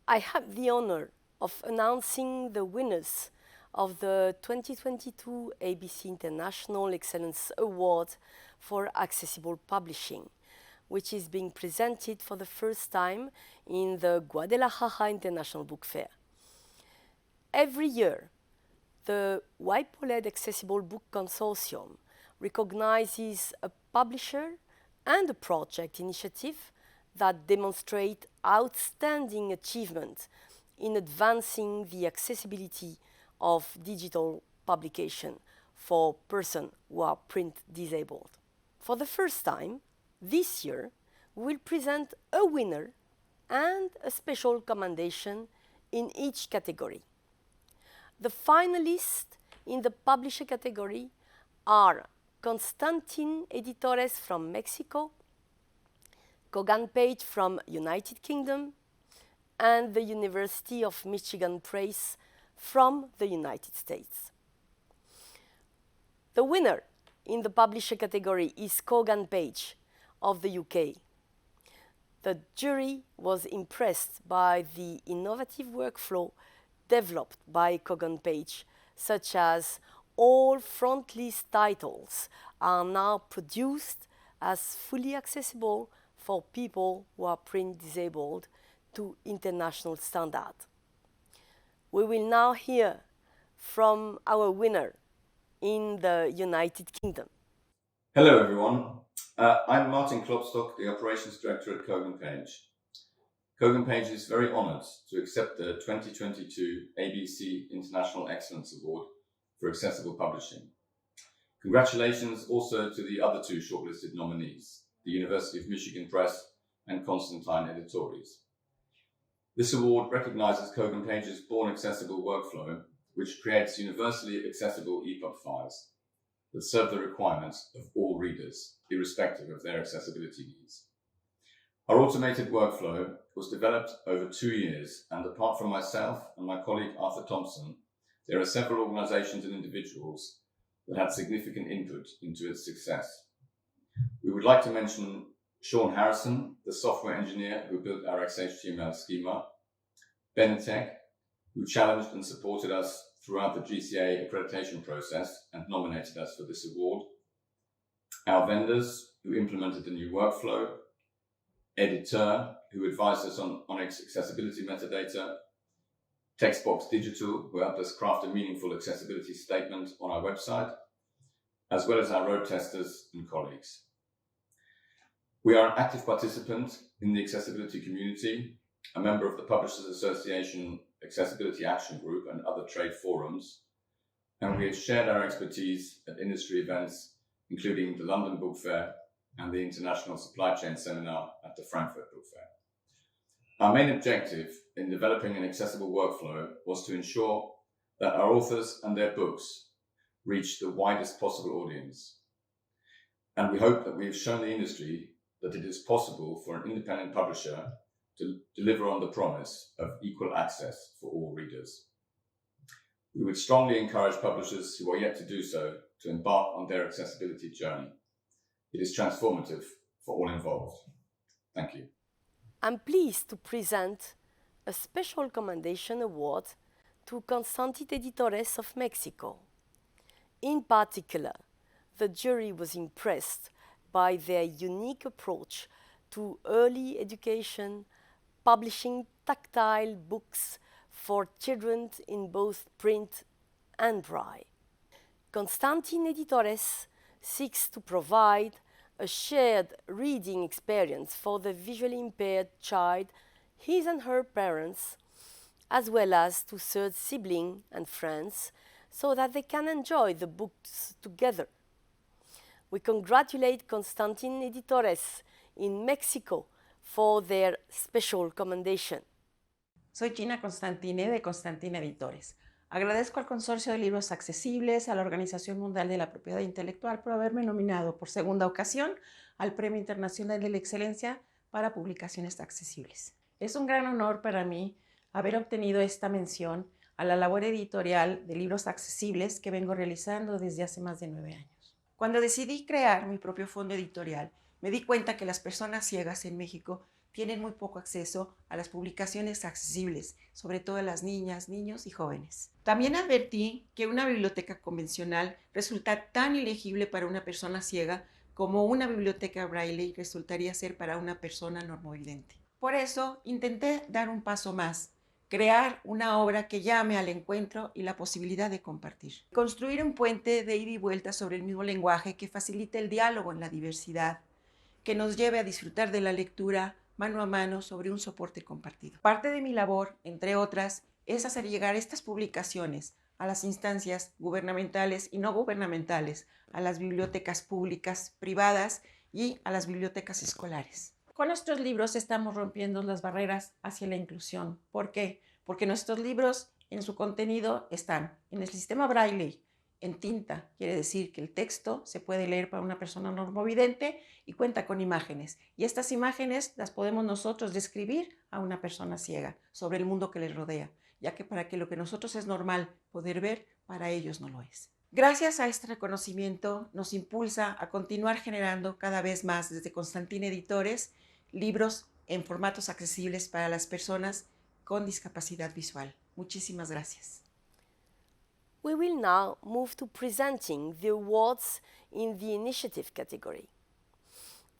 I have the honor of announcing the winners of the 2022 ABC International Excellence Award for Accessible Publishing, which is being presented for the first time in the Guadalajara International Book Fair. Every year, the WIPO-led Accessible Book Consortium recognizes a publisher and a project initiative that demonstrate outstanding achievement in advancing the accessibility of digital publication for persons who are print disabled. For the first time, this year, we will present a winner and a special commendation in each category. The finalists in the publisher category are Constantine Editores from Mexico, Kogan Page from United Kingdom, and the University of Michigan Press from the United States. The winner in the publisher category is Kogan Page of the UK. The jury was impressed by the innovative workflow developed by Kogan Page, such as all front list titles are now produced as fully accessible for people who are print disabled to international standard. We will now hear from our winner in the United Kingdom. Hello everyone, I'm Martin Klopstock, the Operations Director at Kogan Page. Kogan Page is very honoured to accept the 2022 ABC International Excellence Award for Accessible Publishing. Congratulations also to the other two shortlisted nominees, the University of Michigan Press and Constantine Editores. This award recognises Kogan Page's Born Accessible workflow, which creates universally accessible EPUB files that serve the requirements of all readers, irrespective of their accessibility needs. Our automated workflow was developed over 2 years, and apart from myself and my colleague Arthur Thompson, there are several organisations and individuals that had significant input into its success. We would like to mention Sean Harrison, the software engineer who built our XHTML schema, Benetech, who challenged and supported us throughout the GCA accreditation process and nominated us for this award, our vendors who implemented the new workflow, Editeur, who advised us on its accessibility metadata, Textbox Digital, who helped us craft a meaningful accessibility statement on our website, as well as our road testers and colleagues. We are an active participant in the accessibility community, a member of the Publishers Association Accessibility Action Group and other trade forums, and we have shared our expertise at industry events, including the London Book Fair and the International Supply Chain Seminar at the Frankfurt Book Fair. Our main objective in developing an accessible workflow was to ensure that our authors and their books reach the widest possible audience. And we hope that we have shown the industry that it is possible for an independent publisher to deliver on the promise of equal access for all readers. We would strongly encourage publishers who are yet to do so to embark on their accessibility journey. It is transformative for all involved. Thank you. I'm pleased to present a Special Commendation Award to Constantine Editores of Mexico. In particular, the jury was impressed by their unique approach to early education, publishing tactile books for children in both print and Braille. Constantine Editores seeks to provide a shared reading experience for the visually impaired child, his and her parents, as well as to third siblings and friends, so that they can enjoy the books together. We congratulate Constantine Editores in Mexico for their special commendation. Soy Gina Constantine de Constantine Editores. Agradezco al Consorcio de Libros Accesibles, a la Organización Mundial de la Propiedad Intelectual por haberme nominado por segunda ocasión al Premio Internacional de la Excelencia para Publicaciones Accesibles. Es un gran honor para mí haber obtenido esta mención a la labor editorial de libros accesibles que vengo realizando desde hace más de 9 años. Cuando decidí crear mi propio fondo editorial, me di cuenta que las personas ciegas en México tienen muy poco acceso a las publicaciones accesibles, sobre todo a las niñas, niños y jóvenes. También advertí que una biblioteca convencional resulta tan ilegible para una persona ciega como una biblioteca Braille resultaría ser para una persona normovidente. Por eso intenté dar un paso más, crear una obra que llame al encuentro y la posibilidad de compartir. Construir un puente de ida y vuelta sobre el mismo lenguaje que facilite el diálogo en la diversidad, que nos lleve a disfrutar de la lectura mano a mano sobre un soporte compartido. Parte de mi labor, entre otras, es hacer llegar estas publicaciones a las instancias gubernamentales y no gubernamentales, a las bibliotecas públicas, privadas y a las bibliotecas escolares. Con nuestros libros estamos rompiendo las barreras hacia la inclusión. ¿Por qué? Porque nuestros libros en su contenido están en el sistema Braille, en tinta, quiere decir que el texto se puede leer para una persona normovidente y cuenta con imágenes. Y estas imágenes las podemos nosotros describir a una persona ciega sobre el mundo que les rodea, ya que para que lo que nosotros es normal poder ver, para ellos no lo es. Gracias a este reconocimiento nos impulsa a continuar generando cada vez más desde Constantine Editores libros en formatos accesibles para las personas con discapacidad visual. Muchísimas gracias. We will now move to presenting the awards in the initiative category.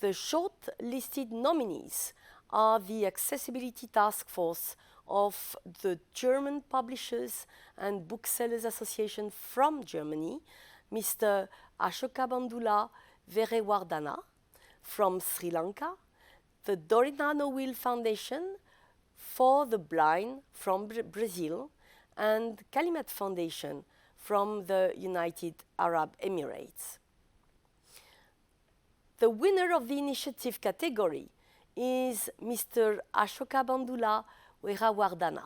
The short-listed nominees are the Accessibility Task Force of the German Publishers and Booksellers Association from Germany, Mr. Ashoka Bandula Weerawardhana from Sri Lanka, the Dorina Nowill Foundation for the Blind from Brazil, and Kalimat Foundation from the United Arab Emirates. The winner of the initiative category is Mr. Ashoka Bandula Weerawardhana.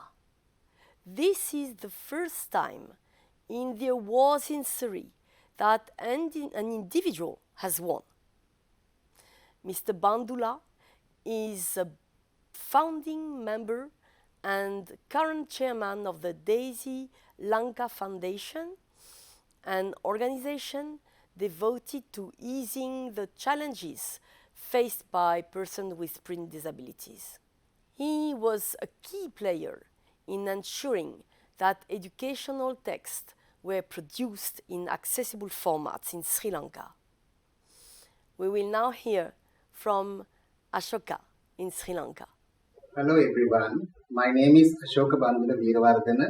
This is the first time in the awards in Surrey that an individual has won. Mr. Bandula is a founding member and current chairman of the Daisy Lanka Foundation, an organization devoted to easing the challenges faced by persons with print disabilities. He was a key player in ensuring that educational texts were produced in accessible formats in Sri Lanka. We will now hear from Ashoka in Sri Lanka. Hello everyone, my name is Ashoka Bandula Weerawardhana,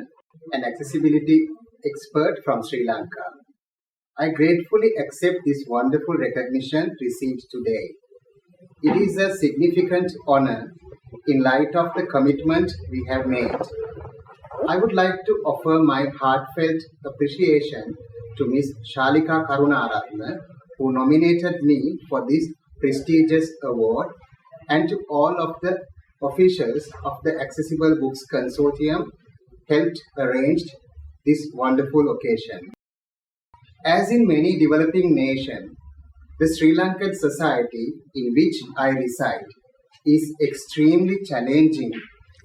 an accessibility expert from Sri Lanka. I gratefully accept this wonderful recognition received today. It is a significant honor in light of the commitment we have made. I would like to offer my heartfelt appreciation to Ms. Shalika Karunaratne, who nominated me for this prestigious award, and to all of the officials of the Accessible Books Consortium helped arrange this wonderful occasion. As in many developing nations, the Sri Lankan society in which I reside is extremely challenging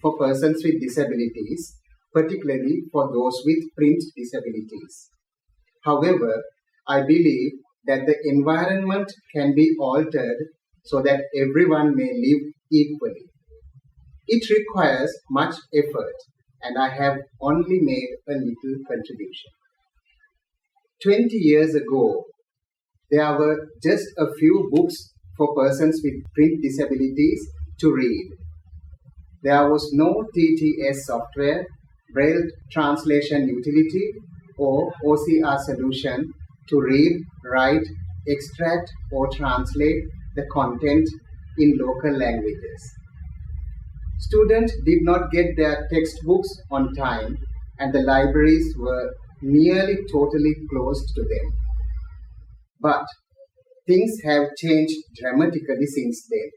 for persons with disabilities, particularly for those with print disabilities. However, I believe that the environment can be altered so that everyone may live equally. It requires much effort, and I have only made a little contribution. 20 years ago, there were just a few books for persons with print disabilities to read. There was no TTS software, Braille translation utility, or OCR solution to read, write, extract, or translate the content in local languages. Students did not get their textbooks on time, and the libraries were nearly totally closed to them. But things have changed dramatically since then.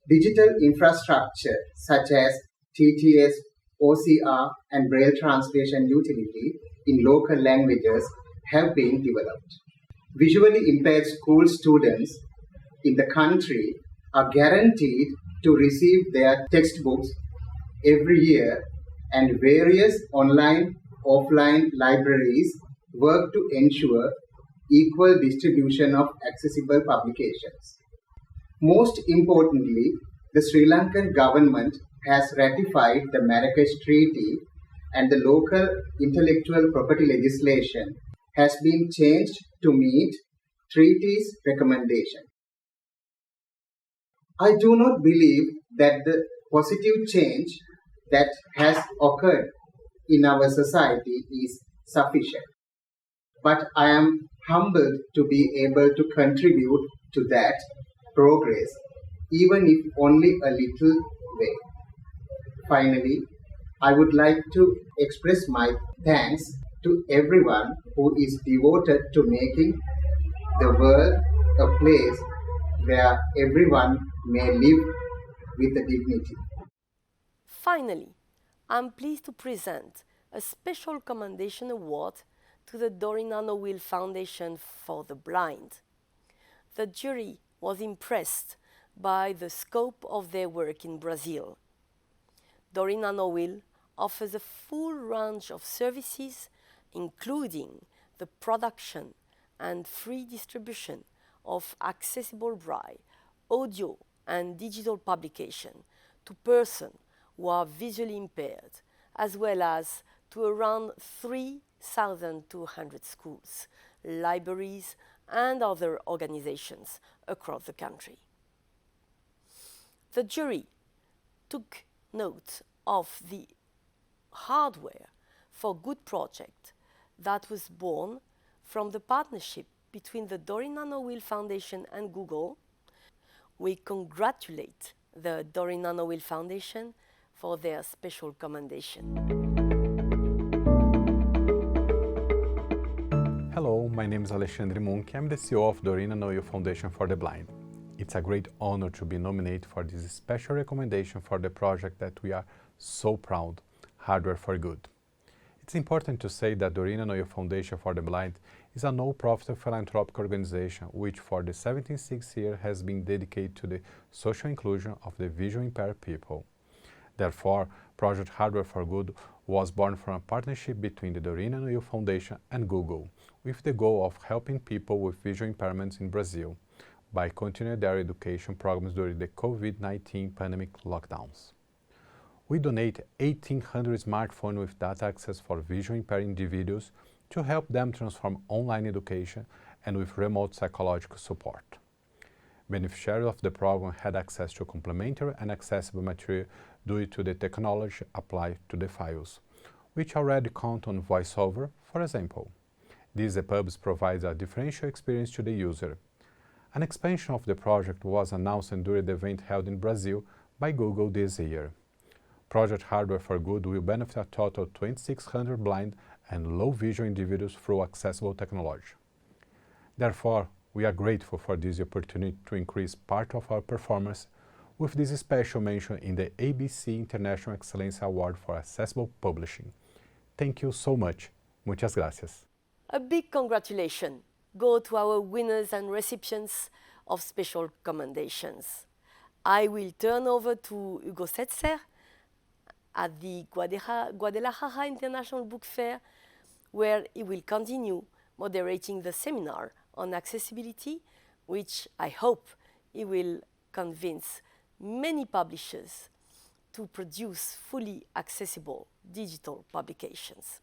Digital infrastructure such as TTS, OCR, and Braille translation utility in local languages have been developed. Visually impaired school students in the country are guaranteed to receive their textbooks every year, and various online, offline libraries work to ensure equal distribution of accessible publications. Most importantly, The Sri Lankan government has ratified the Marrakesh Treaty and the local intellectual property legislation has been changed to meet treaty's recommendation. I do not believe that the positive change that has occurred in our society is sufficient, but I am humbled to be able to contribute to that progress, even if only a little way. Finally, I would like to express my thanks to everyone who is devoted to making the world a place where everyone may live with dignity. Finally, I'm pleased to present a Special Commendation Award to the Dorina Nowill Foundation for the Blind. The jury was impressed by the scope of their work in Brazil. Dorina Nowill offers a full range of services, including the production and free distribution of accessible Braille, audio and digital publication to persons who are visually impaired, as well as to around 3,200 schools, libraries and other organizations across the country. The jury took note of the Hardware for Good project that was born from the partnership between the Dorina Nowill Foundation and Google. We congratulate the Dorina Nowill Foundation for their special commendation. Hello, my name is Alexandre Munch. I'm the CEO of Dorina Nowill Foundation for the Blind. It's a great honor to be nominated for this special recommendation for the project that we are so proud, Hardware for Good. It's important to say that Dorina Nowill Foundation for the Blind is a no-profit philanthropic organization which for the 76th year has been dedicated to the social inclusion of the visually impaired people. Therefore, Project Hardware for Good was born from a partnership between the Dorina Nowill Foundation and Google, with the goal of helping people with visual impairments in Brazil by continuing their education programs during the COVID-19 pandemic lockdowns. We donate 1,800 smartphones with data access for visually impaired individuals to help them transform online education and with remote psychological support. Beneficiaries of the program had access to complementary and accessible material due to the technology applied to the files, which already count on VoiceOver, for example. These EPUBs provide a differential experience to the user. An expansion of the project was announced during the event held in Brazil by Google this year. Project Hardware for Good will benefit a total of 2,600 blind and low vision individuals through accessible technology. Therefore, we are grateful for this opportunity to increase part of our performance with this special mention in the ABC International Excellence Award for Accessible Publishing. Thank you so much. Muchas gracias. A big congratulations go to our winners and recipients of special commendations. I will turn over to Hugo Setzer at the Guadalajara International Book Fair, where he will continue moderating the seminar on accessibility, which I hope he will convince many publishers to produce fully accessible digital publications.